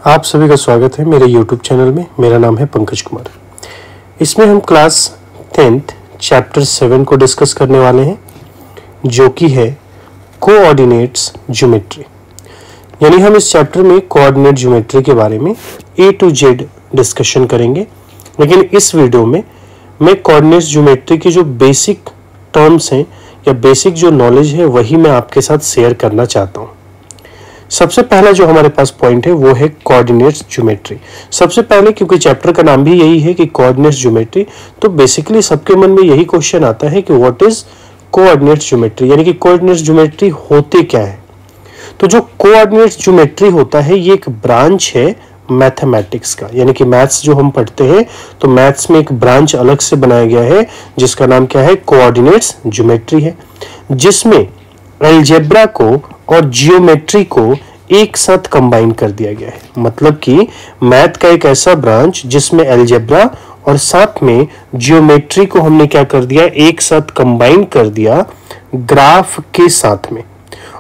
आप सभी का स्वागत है मेरे YouTube चैनल में। मेरा नाम है पंकज कुमार। इसमें हम क्लास 10th चैप्टर 7 को डिस्कस करने वाले हैं, जो कि है कोऑर्डिनेट्स ज्योमेट्री। यानी हम इस चैप्टर में कोऑर्डिनेट ज्योमेट्री के बारे में A to Z डिस्कशन करेंगे। लेकिन इस वीडियो में मैं कोऑर्डिनेट्स ज्योमेट्री की जो बेसिक टर्म्स हैं या बेसिक जो नॉलेज है वही मैं आपके साथ शेयर करना चाहता हूँ। सबसे पहला जो हमारे पास पॉइंट है वो है कोऑर्डिनेट्स ज्योमेट्री। सबसे पहले, क्योंकि चैप्टर का नाम भी यही है कि कोऑर्डिनेट्स ज्योमेट्री, तो बेसिकली सबके मन में यही क्वेश्चन आता है कि व्हाट इज कोऑर्डिनेट्स ज्योमेट्री, यानी कि कोऑर्डिनेट्स ज्योमेट्री होते क्या है। तो जो कोऑर्डिनेट्स ज्योमेट्री होता है ये एक ब्रांच है मैथमेटिक्स का, यानी कि मैथ्स जो हम पढ़ते हैं तो मैथ्स में एक ब्रांच अलग से बनाया गया है जिसका नाम क्या है, कोऑर्डिनेट्स ज्योमेट्री है, जिसमें अलजेब्रा को और जियोमेट्री को एक साथ कंबाइन कर दिया गया है। मतलब कि मैथ का एक ऐसा ब्रांच जिसमें अलजेब्रा और साथ में जियोमेट्री को हमने क्या कर दिया, एक साथ कंबाइन कर दिया ग्राफ के साथ में।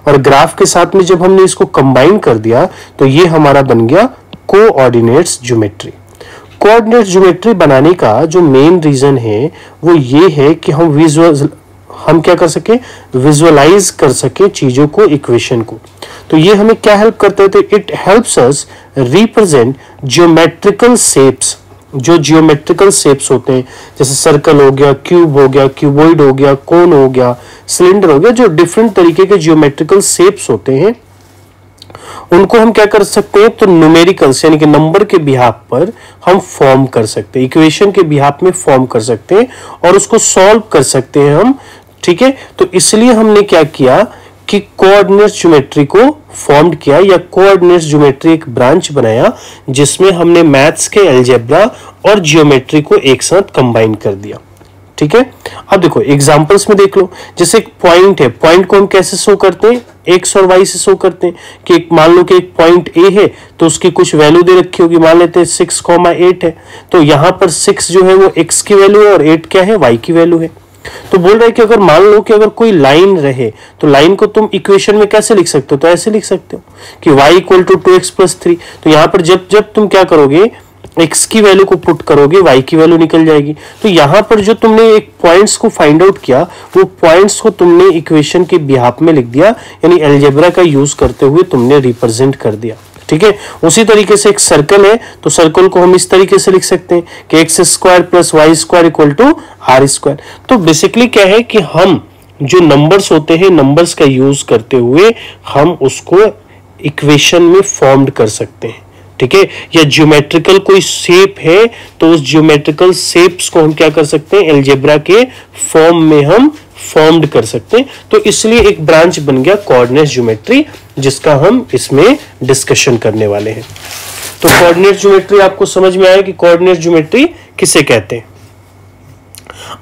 और ग्राफ के साथ में जब हमने इसको कंबाइन कर दिया तो ये हमारा बन गया कोऑर्डिनेट्स ज्योमेट्री। कोऑर्डिनेट्स ज्योमेट्री बनाने का जो मेन रीजन है वो ये है कि हम क्या कर सके, विजुअलाइज कर सके चीजों को, इक्वेशन को। तो ये हमें क्या हेल्प करता है, तो it helps us represent geometrical shapes. जो जियोमेट्रिकल शेप्स होते हैं जैसे सर्कल हो गया, क्यूब हो गया, क्यूबॉइड हो गया, कोन हो गया, सिलेंडर हो गया, जो डिफरेंट तरीके के जियोमेट्रिकल शेप्स होते हैं उनको हम क्या कर सकते हैं, तो न्यूमेरिकल्स यानी कि नंबर के बिहाफ पर हम फॉर्म कर सकते हैं, इक्वेशन के बिहाफ में फॉर्म कर सकते हैं और उसको सॉल्व कर सकते हैं हम। ठीक है, तो इसलिए हमने क्या किया कि कोऑर्डिनेट्स ज्योमेट्री को फॉर्म किया, या कोऑर्डिनेट्स ज्योमेट्री एक ब्रांच बनाया जिसमें हमने मैथ्स के अलजेब्रा और जियोमेट्री को एक साथ कंबाइन कर दिया। ठीक है, अब देखो एग्जांपल्स में देख लो। जैसे एक पॉइंट है, पॉइंट को हम कैसे शो करते हैं, एक्स और वाई से शो करते हैं। कि मान लो कि एक पॉइंट ए है तो उसकी कुछ वैल्यू दे रखी होगी, मान लेते हैं 6,8 है, तो यहां पर 6 जो है वो एक्स की वैल्यू है और 8 क्या है, वाई की वैल्यू है। तो बोल रहे हैं कि अगर मान लो कि अगर कोई लाइन रहे तो लाइन को तुम इक्वेशन में कैसे लिख सकते हो, तो ऐसे लिख सकते हो कि y equal to 2x plus 3। तो यहां पर जब तुम क्या करोगे, x की वैल्यू को पुट करोगे, y की वैल्यू निकल जाएगी। तो यहां पर जो तुमने एक पॉइंट्स को फाइंड आउट किया वो पॉइंट्स को तुमने इक्वेशन के बिहाफ में लिख दिया, यानी अलजेब्रा का यूज करते हुए तुमने रिप्रेजेंट कर दिया। ठीक है, उसी तरीके से एक सर्कल है तो सर्कल को हम इस तरीके से लिख सकते हैं कि x square plus y square equal to r square. तो बेसिकली क्या है कि हम जो नंबर्स होते हैं, नंबर्स का यूज करते हुए हम उसको इक्वेशन में फॉर्म्ड कर सकते हैं। ठीक है, या ज्योमेट्रिकल कोई शेप है तो उस ज्योमेट्रिकल शेप्स को हम क्या कर सकते हैं, अलजेब्रा के फॉर्म में हम फॉर्म्ड कर सकते हैं। तो इसलिए एक ब्रांच बन गया कोऑर्डिनेट्स ज्योमेट्री, जिसका हम इसमें डिस्कशन करने वाले हैं। तो कोऑर्डिनेट्स ज्योमेट्री आपको समझ में आया कि कोऑर्डिनेट्स ज्योमेट्री किसे कहते हैं।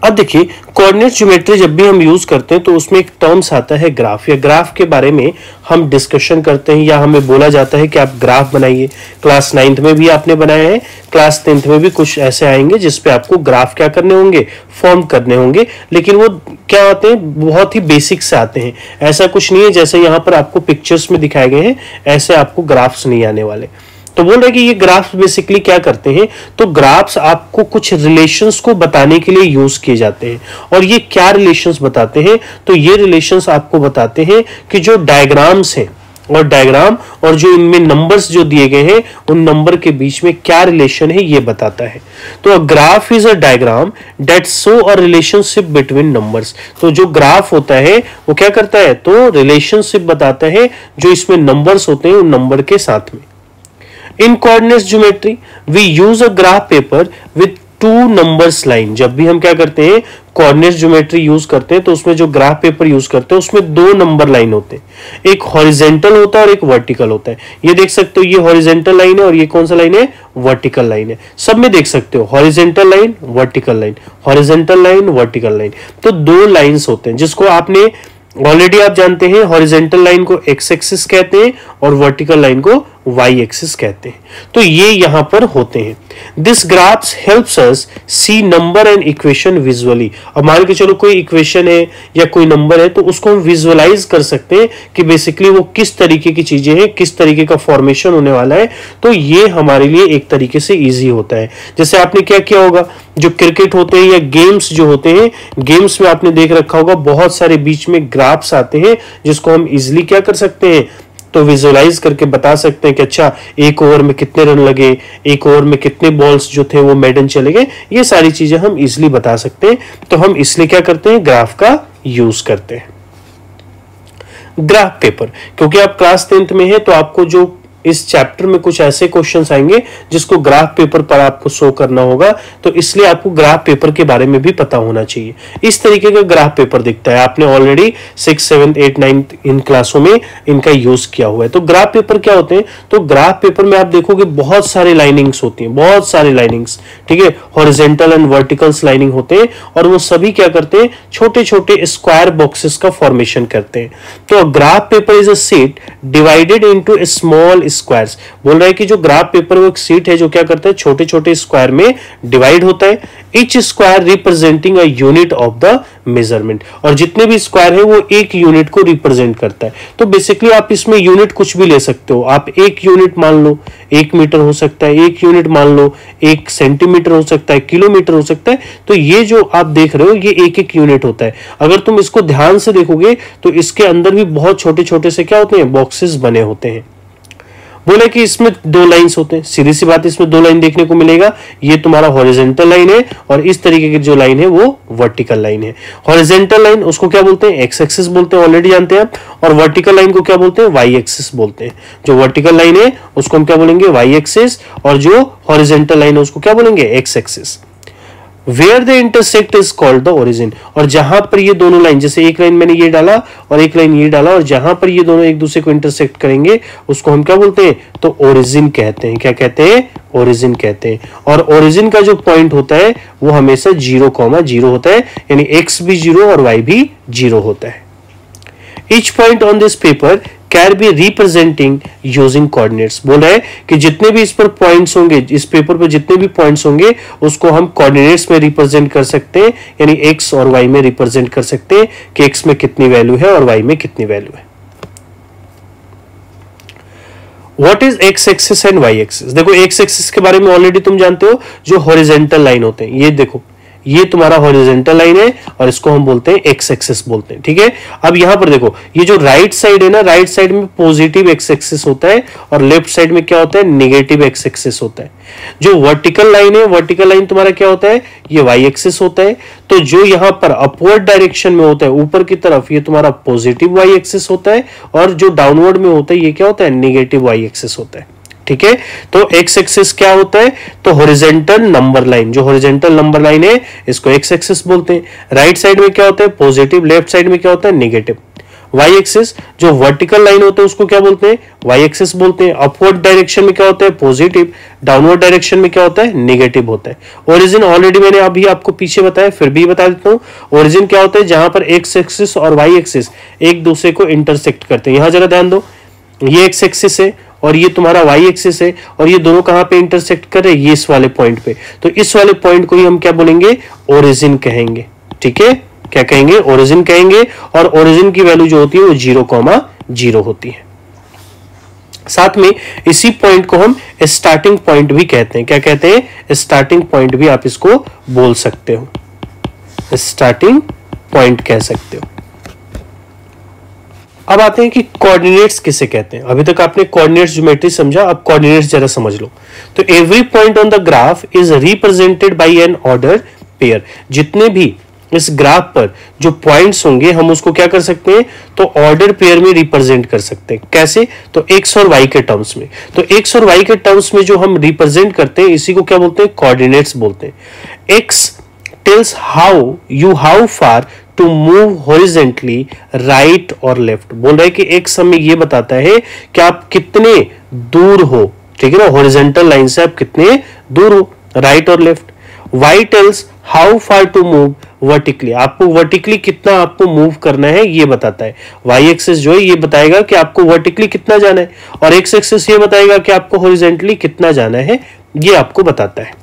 अब देखिए, कोऑर्डिनेट्स ज्योमेट्री जब भी हम यूज करते हैं तो उसमें एक टर्म्स आता है ग्राफ, या ग्राफ के बारे में हम डिस्कशन करते हैं, या हमें बोला जाता है कि आप ग्राफ बनाइए। क्लास 9th में भी आपने बनाया है, क्लास 10th में भी कुछ ऐसे आएंगे जिसपे आपको ग्राफ क्या करने होंगे, फॉर्म करने होंगे। लेकिन वो क्या आते हैं, बहुत ही बेसिक से आते हैं। ऐसा कुछ नहीं है जैसे यहाँ पर आपको पिक्चर्स में दिखाए गए हैं, ऐसे आपको ग्राफ्स नहीं आने वाले। तो बोल रहे कि ये ग्राफ्स बेसिकली क्या करते हैं, तो ग्राफ्स आपको कुछ रिलेशंस को बताने के लिए यूज किए जाते हैं। और ये क्या रिलेशंस बताते हैं, तो ये रिलेशंस आपको बताते हैं कि जो डायग्राम्स हैं और डायग्राम और जो इनमें नंबर्स जो दिए गए हैं उन नंबर के बीच में क्या रिलेशन है ये बताता है। तो a graph is a diagram that show a relationship between numbers. तो जो ग्राफ होता है वो क्या करता है, तो रिलेशनशिप बताता है जो इसमें नंबर्स होते हैं उन नंबर के साथ में। In coordinates geometry, we use a graph paper with two numbers line। जब भी हम क्या करते हैं, कोऑर्डिनेट्स ज्योमेट्री यूज करते हैं तो उसमें जो ग्राफ पेपर यूज करते हैं उसमें दो नंबर लाइन होते हैं, एक हॉरिजेंटल होता है और एक वर्टिकल होता है। ये देख सकते हो, ये हॉरिजेंटल लाइन है और ये कौन सा लाइन है, वर्टिकल लाइन है। सब में देख सकते हो horizontal line, vertical line, horizontal line, vertical line. तो दो लाइंस होते हैं जिसको आपने ऑलरेडी आप जानते हैं, हॉरिजेंटल लाइन को एक्स एक्सिस कहते हैं और वर्टिकल लाइन को वाई एक्सिस कहते हैं। तो ये यहां पर होते हैं। This graphs helps us see number and equation visually. अब मान के चलो कोई इक्वेशन है या कोई नंबर है तो उसको हम विजुअलाइज कर सकते हैं कि बेसिकली वो किस तरीके की चीजें हैं, किस तरीके का फॉर्मेशन होने वाला है। तो ये हमारे लिए एक तरीके से इजी होता है। जैसे आपने क्या किया होगा, जो क्रिकेट होते हैं या गेम्स जो होते हैं, गेम्स में आपने देख रखा होगा बहुत सारे बीच में ग्राफ्स आते हैं जिसको हम इजिली क्या कर सकते हैं, तो विजुअलाइज करके बता सकते हैं कि अच्छा एक ओवर में कितने रन लगे, एक ओवर में कितने बॉल्स जो थे वो मेडन चले गए। ये सारी चीजें हम इजिली बता सकते हैं। तो हम इसलिए क्या करते हैं, ग्राफ का यूज करते हैं। ग्राफ पेपर, क्योंकि आप क्लास 10th में है तो आपको जो इस चैप्टर में कुछ ऐसे क्वेश्चंस आएंगे जिसको ग्राफ पेपर पर आपको शो करना होगा, तो इसलिए आपको ग्राफ पेपर के बारे में भी पता होना चाहिए। इस तरीके का ग्राफ पेपर दिखता है। आपने ऑलरेडी 6, 7, 8, 9 इन क्लासों में इनका यूज किया हुआ है। तो ग्राफ पेपर क्या होते हैं, तो ग्राफ पेपर में आप देखोगे बहुत सारे लाइनिंग्स होती हैं, बहुत सारे लाइनिंग्स, ठीक है, हॉरिजॉन्टल एंड वर्टिकल्स लाइनिंग होते हैं और वो सभी क्या करते हैं, छोटे छोटे स्क्वायर बॉक्सेस का फॉर्मेशन करते हैं। तो graph paper is a sheet divided into small squares. बोल रहा है कि जो ग्राफ पेपर वो एक शीट है जो क्या करता है, छोटे छोटे स्क्वायर में डिवाइड होता है। Each square representing a unit of the measurement, और जितने भी स्क्वायर है वो एक यूनिट को रिप्रेजेंट करता है। तो बेसिकली आप इसमें यूनिट कुछ भी ले सकते हो। आप एक यूनिट मान लो 1 मीटर हो सकता है, एक यूनिट मान लो 1 सेंटीमीटर हो सकता है, किलोमीटर हो सकता है। तो ये जो आप देख रहे हो ये एक एक यूनिट होता है। अगर तुम इसको ध्यान से देखोगे तो इसके अंदर भी बहुत छोटे छोटे से क्या होते हैं, बॉक्सेस बने होते हैं। बोले कि इसमें 2 लाइंस होते हैं, सीधी सी बात, इसमें 2 लाइन देखने को मिलेगा। ये तुम्हारा हॉरिजॉन्टल लाइन है और इस तरीके की जो लाइन है वो वर्टिकल लाइन है। हॉरिजॉन्टल लाइन उसको क्या बोलते हैं, एक्स एक्सिस बोलते हैं, ऑलरेडी जानते हैं आप। और वर्टिकल लाइन को क्या बोलते हैं, वाई एक्सिस बोलते हैं। जो वर्टिकल लाइन है उसको हम क्या बोलेंगे, वाई एक्सिस, और जो हॉरिजॉन्टल लाइन है उसको क्या बोलेंगे, x axis. Where the intersect is called the origin, और जहां पर ये दोनों लाइन, जैसे एक लाइन मैंने ये डाला और एक लाइन ये डाला, और जहां पर ये दोनों एक दूसरे को इंटरसेक्ट करेंगे उसको हम क्या बोलते हैं, तो ओरिजिन कहते हैं। क्या कहते हैं, ओरिजिन कहते हैं। और ओरिजिन का जो पॉइंट होता है वो हमेशा 0,0 होता है, यानी एक्स भी 0 और वाई भी 0 होता है। Each point on this paper can be representing using coordinates. बोल रहा है कि जितने भी इस पर पॉइंट्स होंगे, इस पेपर पर जितने भी पॉइंट्स होंगे उसको हम कोऑर्डिनेट्स में रिप्रेजेंट कर सकते हैं, यानी एक्स और वाई में रिप्रेजेंट कर सकते हैं कि एक्स में कितनी वैल्यू है और वाई में कितनी वैल्यू है। What is x axis and y axis. देखो एक्स एक्सिस के बारे में ऑलरेडी तुम जानते हो, जो हॉरिजॉन्टल लाइन होते हैं। ये देखो ये तुम्हारा हॉरिजॉन्टल लाइन है और इसको हम बोलते हैं एक्स एक्सिस बोलते हैं, ठीक है। अब यहां पर देखो ये जो राइट साइड है ना, राइट साइड में पॉजिटिव एक्स एक्सिस होता है और लेफ्ट साइड में क्या होता है, नेगेटिव एक्स एक्सिस होता है। जो वर्टिकल लाइन है, वर्टिकल लाइन तुम्हारा क्या होता है, ये वाई एक्सिस होता है। तो जो यहां पर अपवर्ड डायरेक्शन में होता है, ऊपर की तरफ, ये तुम्हारा पॉजिटिव वाई एक्सिस होता है, और जो डाउनवर्ड में होता है ये क्या होता है, नेगेटिव वाई एक्सिस होता है, ठीक है। तो एक्स एक्सिस क्या होता है, तो हॉरिजॉन्टल नंबर लाइन, जो हॉरिजॉन्टल नंबर लाइन है इसको एक्स एक्सिस बोलते हैं। राइट साइड में क्या होता है, पॉजिटिव, लेफ्ट साइड में क्या होता है, नेगेटिव। वाई एक्सिस जो वर्टिकल लाइन होता है उसको क्या बोलते हैं, वाई एक्सिस बोलते हैं। अपवर्ड डायरेक्शन में क्या होता है, पॉजिटिव, डाउनवर्ड डायरेक्शन में क्या होता है, नेगेटिव होता है। ओरिजिन ऑलरेडी मैंने अभी आपको पीछे बताया, फिर भी बता देता हूं। ओरिजिन क्या होता है, जहां पर एक्स एक्सिस और वाई एक्सिस एक दूसरे को इंटरसेक्ट करते हैं। यहां जरा ध्यान दो, ये एक्स एक्सिस है और ये तुम्हारा वाई एक्सिस है, और ये दोनों कहां पे इंटरसेक्ट कर रहे हैं, ये इस वाले पॉइंट पे। तो इस वाले पॉइंट को ही हम क्या बोलेंगे, ओरिजिन कहेंगे, ठीक है। क्या कहेंगे, ओरिजिन कहेंगे। और ओरिजिन की वैल्यू जो होती है वो 0,0 होती है। साथ में इसी पॉइंट को हम स्टार्टिंग पॉइंट भी कहते हैं। क्या कहते हैं, स्टार्टिंग पॉइंट भी आप इसको बोल सकते हो, स्टार्टिंग पॉइंट कह सकते हो। अब आते हैं कि कोऑर्डिनेट्स किसे कहते हैं। अभी तक आपने कोऑर्डिनेट्स ज्योमेट्री समझा, अब कोऑर्डिनेट्स जरा समझ लो। तो every point on the graph is represented by an order pair. जितने भी इस ग्राफ पर जो पॉइंट्स होंगे हम उसको क्या कर सकते हैं, तो ऑर्डर पेयर में रिप्रेजेंट कर सकते हैं। कैसे, तो एक्स और वाई के टर्म्स में। तो एक्स और वाई के टर्म्स में जो हम रिप्रेजेंट करते हैं इसी को क्या बोलते हैं, कोऑर्डिनेट्स बोलते हैं। X tells how far to move horizontally, right और लेफ्ट। बोल रहा है कि एक्स हमें ये बताता है कि आप कितने दूर हो, ठीक है ना, हॉरिजॉन्टल लाइन से आप कितने दूर हो, राइट और left. Y tells how far to move vertically, आपको वर्टिकली कितना आपको मूव करना है ये बताता है। वाई एक्सिस जो है ये बताएगा कि आपको वर्टिकली कितना जाना है, और एक्स एक्सिस ये बताएगा कि आपको हॉरिजॉन्टली कितना जाना है, ये आपको बताता है।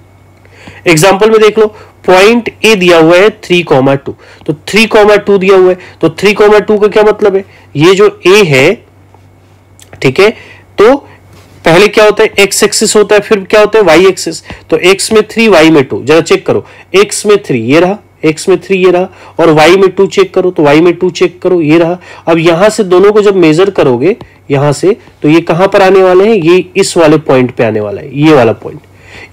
एग्जाम्पल में देख लो, पॉइंट ए दिया हुआ है 3,2, तो 3,2 दिया हुआ है, तो 3,2 का क्या मतलब है, ये जो ए है, ठीक है, तो पहले क्या होता है एक्स एक्सिस होता है, फिर क्या होता है वाई एक्सिस, तो एक्स में 3 वाई में 2, जरा चेक करो, एक्स में 3 ये रहा, एक्स में 3 ये रहा, और वाई में 2 चेक करो, तो वाई में 2 चेक करो ये रहा। अब यहां से दोनों को जब मेजर करोगे यहां से, तो ये कहां पर आने वाले हैं, ये इस वाले पॉइंट पे आने वाला है, ये वाला पॉइंट,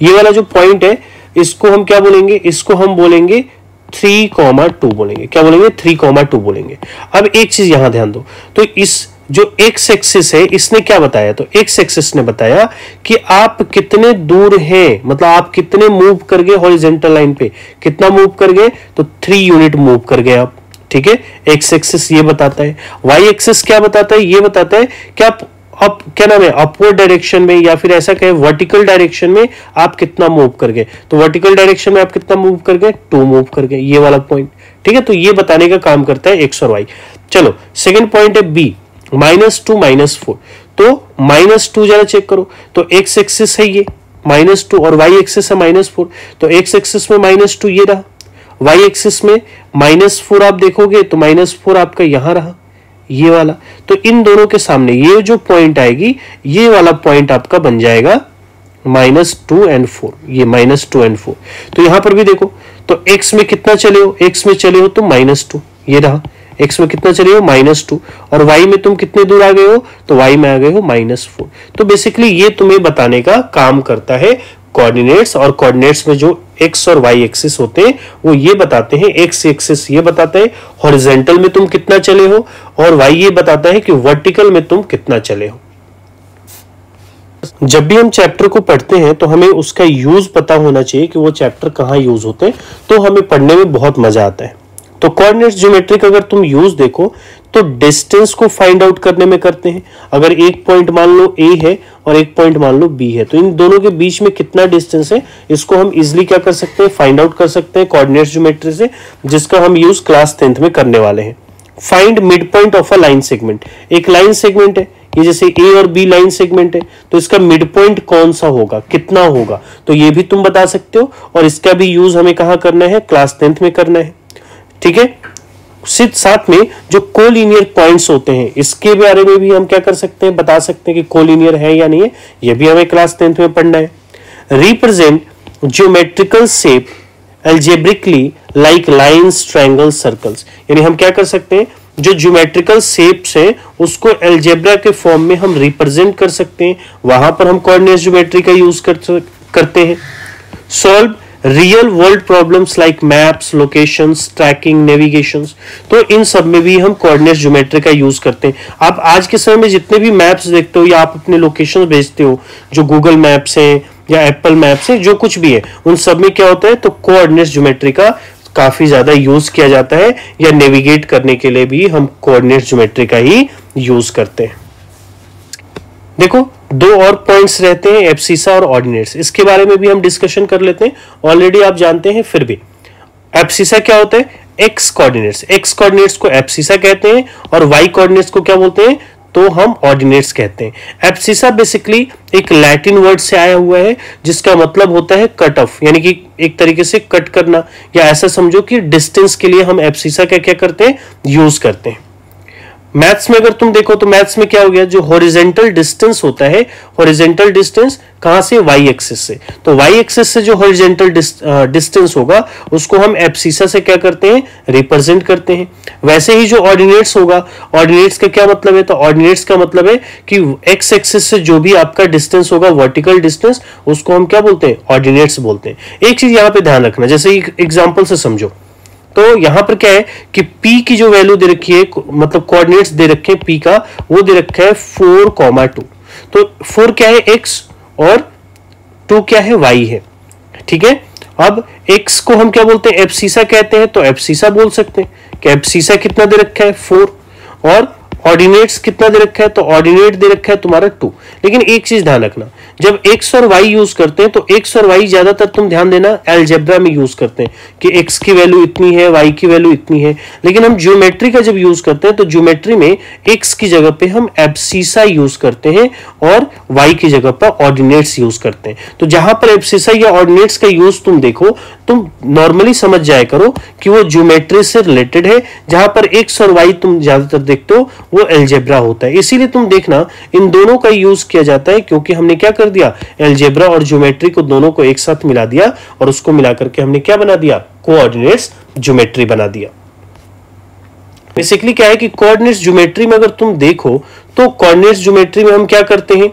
ये वाला जो पॉइंट है इसको हम क्या बोलेंगे, इसको हम बोलेंगे 3,2 बोलेंगे, क्या बोलेंगे 3,2 बोलेंगे। अब एक चीज यहां ध्यान दो, तो इस जो एक्स एक्सिस है इसने क्या बताया, तो एक्स एक्सिस ने बताया कि आप कितने दूर हैं, मतलब आप कितने मूव कर गए हॉरिजॉन्टल लाइन पे, कितना मूव कर गए, तो 3 यूनिट मूव कर गए आप, ठीक है, एक्स एक्सिस ये बताता है। वाई एक्सिस क्या बताता है, ये बताता है कि आप क्या नाम है अपवर्ड डायरेक्शन में, या फिर ऐसा कहे वर्टिकल डायरेक्शन में आप कितना मूव कर गए, तो वर्टिकल डायरेक्शन में आप कितना मूव कर गए, 2 मूव कर गए, ये वाला पॉइंट, ठीक है, तो ये बताने का काम करता है एक्स और वाई। चलो सेकेंड पॉइंट है बी, -2 -4, तो -2 जरा चेक करो, तो एक्स एक्सिस है ये -2 और वाई एक्सिस है -4, तो एक्स एक्सिस में -2 ये रहा, वाई एक्सिस में -4 आप देखोगे तो -4 आपका यहां रहा, ये वाला, तो इन दोनों के सामने ये जो पॉइंट आएगी, ये वाला पॉइंट आपका बन जाएगा -2 और 4, ये -2 और 4। तो यहां पर भी देखो, तो x में कितना चले हो, x में चले हो तो -2 ये रहा, x में कितना चले हो -2, और y में तुम कितने दूर आ गए हो, तो y में आ गए हो -4। तो बेसिकली ये तुम्हें बताने का काम करता है कोऑर्डिनेट्स, और कोऑर्डिनेट्स में जो x और y एक्सिस होते हैं वो ये बताते हैं, x एक्सिस ये बताता है हॉरिजॉन्टल में तुम कितना चले हो, और y ये बताता है कि वर्टिकल में तुम कितना चले हो। जब भी हम चैप्टर को पढ़ते हैं तो हमें उसका यूज पता होना चाहिए कि वो चैप्टर कहाँ यूज होते हैं, तो हमें पढ़ने में बहुत मजा आता है। तो कोऑर्डिनेट्स ज्योमेट्री का अगर तुम यूज देखो तो डिस्टेंस को फाइंड आउट करने में करते हैं। अगर एक पॉइंट मान लो ए है और एक पॉइंट मान लो बी है, तो इन दोनों के बीच में कितना डिस्टेंस है इसको हम इजिली क्या कर सकते हैं, फाइंड आउट कर सकते हैं कोऑर्डिनेट्स ज्योमेट्री से, जिसका हम यूज क्लास 10th में करने वाले हैं। Find mid point of a line segment, एक लाइन सेगमेंट है ये, जैसे ए और बी लाइन सेगमेंट है, तो इसका मिड पॉइंट कौन सा होगा, कितना होगा, तो ये भी तुम बता सकते हो, और इसका भी यूज हमें कहाँ करना है, क्लास 10th में करना है, ठीक है। साथ में जो कोलिनियर पॉइंट्स होते हैं इसके बारे में भी हम क्या कर सकते हैं, बता सकते हैं कि कोलिनियर है या नहीं है, ये भी हमें क्लास 10th में पढ़ना है। Represent geometrical shape algebraically like lines, triangles, circles, यानी हम क्या कर सकते हैं, जो ज्योमेट्रिकल शेप्स हैं उसको एल्जेब्रा के फॉर्म में हम रिप्रेजेंट कर सकते हैं, वहां पर हम कोऑर्डिनेट ज्योमेट्री का यूज करते हैं। Solve real world problems like maps, locations, tracking, navigations, तो इन सब में भी हम कोऑर्डिनेट ज्योमेट्री का यूज करते हैं। आप आज के समय में जितने भी मैप्स देखते हो या आप अपने लोकेशन भेजते हो, जो गूगल मैप्स हैं या एप्पल मैप्स हैं, जो कुछ भी है, उन सब में क्या होता है, तो कोऑर्डिनेट ज्योमेट्री का काफी ज्यादा यूज किया जाता है, या नेविगेट करने के लिए भी हम कोऑर्डिनेट ज्योमेट्री का ही यूज करते हैं। देखो दो और पॉइंट्स रहते हैं, एब्सिसा और ऑर्डिनेट्स, इसके बारे में भी हम डिस्कशन कर लेते हैं, ऑलरेडी आप जानते हैं फिर भी। एब्सिसा क्या होता है, एक्स कोऑर्डिनेट्स को एब्सिसा कहते हैं, और वाई कोऑर्डिनेट्स को क्या बोलते हैं, तो हम ऑर्डिनेट्स कहते हैं। एब्सिसा बेसिकली एक लैटिन वर्ड से आया हुआ है जिसका मतलब होता है कट ऑफ, यानी कि एक तरीके से कट करना, या ऐसा समझो कि डिस्टेंस के लिए हम एब्सिसा क्या क्या करते हैं, यूज करते हैं। मैथ्स में अगर तुम देखो तो मैथ्स में क्या हो गया, जो हॉरिजॉन्टल डिस्टेंस होता है, हॉरिजॉन्टल डिस्टेंस कहां से, वाई एक्सिस से, तो वाई एक्सिस से जो हॉरिजॉन्टल डिस्टेंस होगा उसको हम एब्सिसा से क्या करते हैं, रिप्रेजेंट करते हैं। वैसे ही जो ऑर्डिनेट्स होगा, ऑर्डिनेट्स का क्या मतलब है, तो ऑर्डिनेट्स का मतलब है कि एक्स एक्सिस से जो भी आपका डिस्टेंस होगा, वर्टिकल डिस्टेंस, उसको हम क्या बोलते हैं, ऑर्डिनेट्स बोलते हैं। एक चीज यहां पे ध्यान रखना, जैसे एग्जाम्पल से समझो, तो यहां पर क्या है कि p की जो वैल्यू दे रखी है, मतलब कोऑर्डिनेट्स दे रखे हैं p का, वो दे रखा है 4,2, तो 4 क्या है x और 2 क्या है y है, ठीक है। अब x को हम क्या बोलते हैं, एब्सिसा कहते हैं, तो एब्सिसा बोल सकते हैं कि एब्सिसा कितना दे रखा है 4, और ऑर्डिनेट्स कितना दे रखा है, तो ऑर्डिनेट दे रखा है तुम्हारा 2। लेकिन एक चीज ध्यान रखना, जब x और y यूज करते हैं तो x और y ज्यादातर तुम ध्यान देना अलजेब्रा में यूज करते हैं कि x की वैल्यू इतनी है, y की वैल्यू इतनी है। लेकिन हम ज्योमेट्री का जब यूज करते हैं तो ज्योमेट्री में x की जगह पे हम एब्सिसा यूज करते हैं और y की जगह पर ऑर्डिनेट्स यूज करते हैं। तो जहां पर एब्सिसा या ऑर्डिनेट्स का यूज तुम देखो, तुम नॉर्मली समझ जाया करो कि वो ज्योमेट्री से रिलेटेड है। जहां पर x और y तुम ज्यादातर देखते हो वो अलजेब्रा होता है। इसीलिए तुम देखना इन दोनों का यूज किया जाता है, क्योंकि हमने क्या कर दिया, अलजेब्रा और ज्योमेट्री को दोनों को एक साथ मिला दिया और उसको मिलाकर के हमने क्या बना दिया, कोऑर्डिनेट्स ज्योमेट्री बना दिया। बेसिकली क्या है कि कोऑर्डिनेट्स ज्योमेट्री में अगर तुम देखो तो कोऑर्डिनेट्स ज्योमेट्री में हम क्या करते हैं,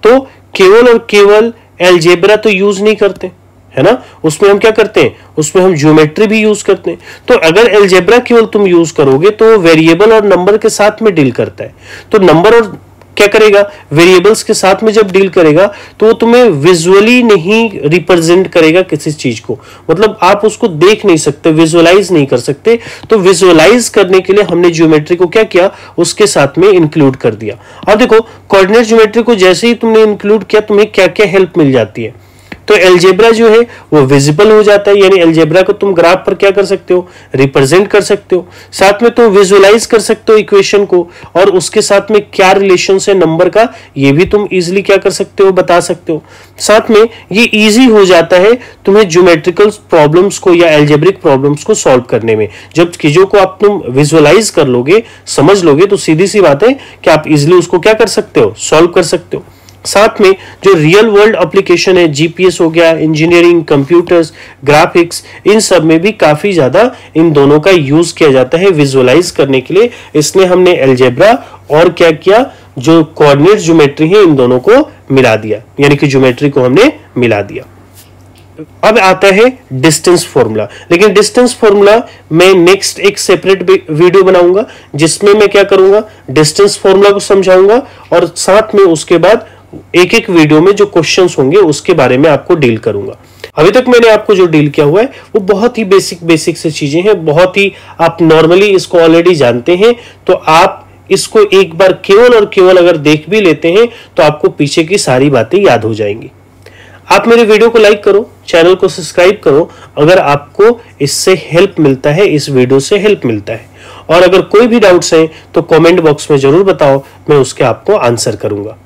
तो केवल और केवल अलजेब्रा तो यूज नहीं करते, है ना। उसमें हम क्या करते हैं, उसमें हम ज्योमेट्री भी यूज करते हैं। तो अगर अलजेब्रा केवल तुम यूज करोगे तो वेरिएबल और नंबर के साथ में डील करता है। तो नंबर और क्या करेगा, वेरिएबल्स के साथ में जब डील करेगा तो वो तुम्हें विजुअली नहीं रिप्रेजेंट करेगा किसी चीज को, मतलब आप उसको देख नहीं सकते, विजुअलाइज नहीं कर सकते। तो विजुअलाइज करने के लिए हमने ज्योमेट्री को क्या किया, उसके साथ में इंक्लूड कर दिया। अब देखो कोऑर्डिनेट ज्योमेट्री को जैसे ही तुमने इंक्लूड किया तुम्हें क्या क्या हेल्प मिल जाती है। तो अलजेब्रा जो है वो विजिबल हो जाता है, यानी अलजेब्रा को तुम ग्राफ पर क्या कर सकते हो, रिप्रेजेंट कर सकते हो। साथ में तुम विजुअलाइज कर सकते हो इक्वेशन को, और उसके साथ में क्या रिलेशन है नंबर का ये भी तुम इजीली क्या कर सकते हो, बता सकते हो। साथ में ये इजी हो जाता है तुम्हें ज्योमेट्रिकल प्रॉब्लम्स को या अलजेब्रिक प्रॉब्लम्स को सॉल्व करने में। जब चीजों को आप तुम विजुअलाइज कर लोगे, समझ लोगे, तो सीधी सी बात है कि आप इजीली उसको क्या कर सकते हो, सॉल्व कर सकते हो। साथ में जो रियल वर्ल्ड एप्लीकेशन है, जीपीएस हो गया, इंजीनियरिंग, कंप्यूटर्स, ग्राफिक्स, इन सब में भी काफी ज्यादा इन दोनों का यूज किया जाता है विजुअलाइज करने के लिए। इसलिए हमने अलजेब्रा और क्या किया, जो कोऑर्डिनेट ज्योमेट्री है इन दोनों को मिला दिया, यानी कि ज्योमेट्री को हमने मिला दिया। अब आता है डिस्टेंस फॉर्मूला। लेकिन डिस्टेंस फॉर्मूला मैं नेक्स्ट एक सेपरेट वीडियो बनाऊंगा जिसमें मैं क्या करूंगा, डिस्टेंस फॉर्मूला को समझाऊंगा और साथ में उसके बाद एक एक वीडियो में जो क्वेश्चंस होंगे उसके बारे में आपको डील करूंगा। अभी तक मैंने आपको जो डील किया हुआ है वो बहुत ही बेसिक से चीजें हैं, बहुत ही आप नॉर्मली इसको ऑलरेडी जानते हैं। तो आप इसको एक बार केवल और केवल अगर देख भी लेते हैं तो आपको पीछे की सारी बातें याद हो जाएंगी। आप मेरे वीडियो को लाइक करो, चैनल को सब्सक्राइब करो अगर आपको इससे हेल्प मिलता है, इस वीडियो से हेल्प मिलता है। और अगर कोई भी डाउट्स हैं तो कमेंट बॉक्स में जरूर बताओ, मैं उसके आपको आंसर करूंगा।